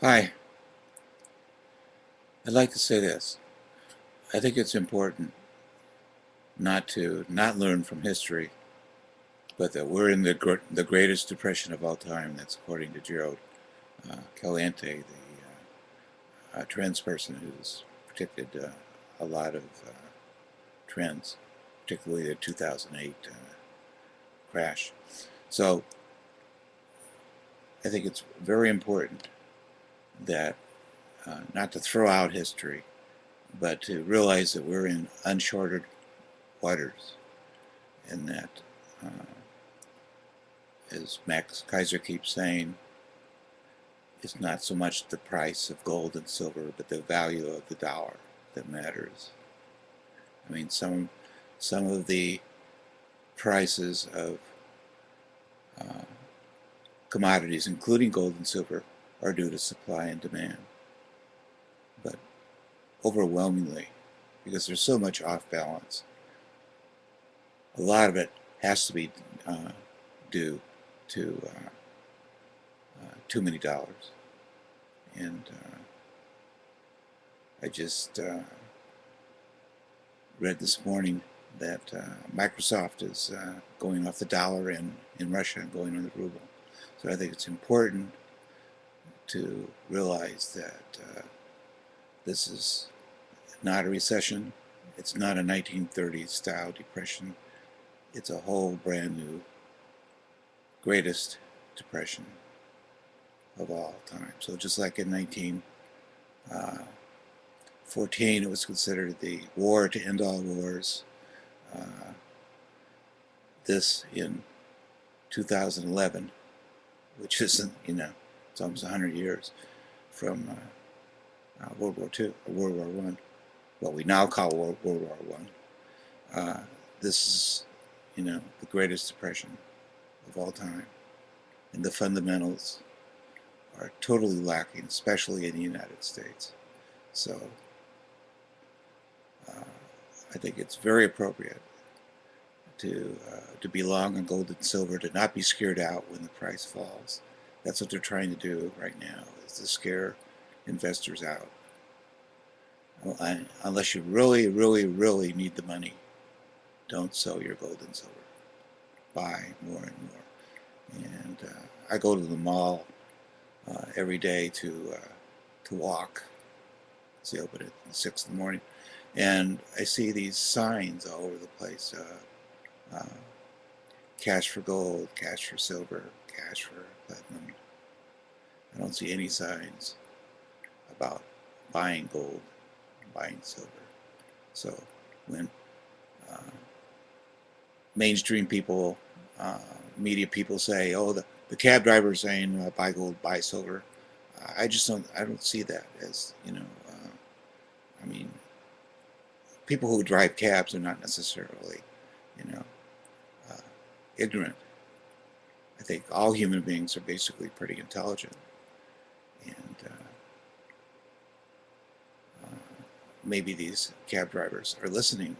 Hi, I'd like to say this. I think it's important not learn from history, but that we're in the greatest depression of all time. That's according to Gerald Caliente, the trends person who's predicted a lot of trends, particularly the 2008 crash. So I think it's very important that not to throw out history, but to realize that we're in unchartered waters, and that, as Max Kaiser keeps saying, it's not so much the price of gold and silver, but the value of the dollar that matters. I mean, some of the prices of uh, commodities, including gold and silver, are due to supply and demand. But overwhelmingly, because there's so much off balance, a lot of it has to be due to too many dollars. And I just read this morning that Microsoft is going off the dollar in Russia and going on the ruble. So I think it's important to realize that this is not a recession. It's not a 1930s style depression. It's a whole brand new greatest depression of all time. So just like in 1914, it was considered the war to end all wars. This in 2011, which isn't, it's almost 100 years from World War II, or World War I, what we now call World War I. This is, the greatest depression of all time. And the fundamentals are totally lacking, especially in the United States. So I think it's very appropriate to be long on gold and silver, to not be scared out when the price falls. That's what they're trying to do right now, is to scare investors out. Well, unless you really, really, really need the money, don't sell your gold and silver. Buy more and more. And I go to the mall every day to walk. It's open at 6 in the morning, and I see these signs all over the place. Cash for gold, cash for silver, cash for platinum. I don't see any signs about buying gold, buying silver. So when mainstream people, media people say, "Oh, the cab driver is saying buy gold, buy silver," I don't see that as, I mean, people who drive cabs are not necessarily, you know, uh, ignorant. I think all human beings are basically pretty intelligent, and maybe these cab drivers are listening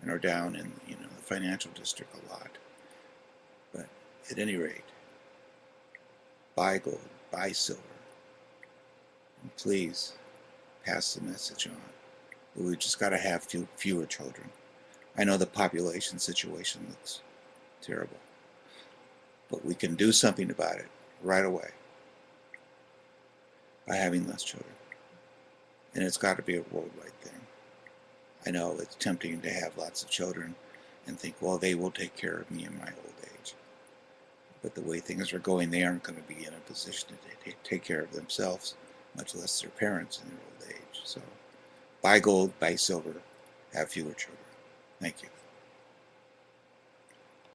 and are down in, the financial district a lot. But at any rate, buy gold, buy silver, and please pass the message on. We've just got to have fewer children. I know the population situation looks terrible, but we can do something about it right away by having less children. And it's got to be a worldwide thing. I know it's tempting to have lots of children and think, well, they will take care of me in my old age. But the way things are going, they aren't going to be in a position to take care of themselves, much less their parents in their old age. So buy gold, buy silver, have fewer children. Thank you.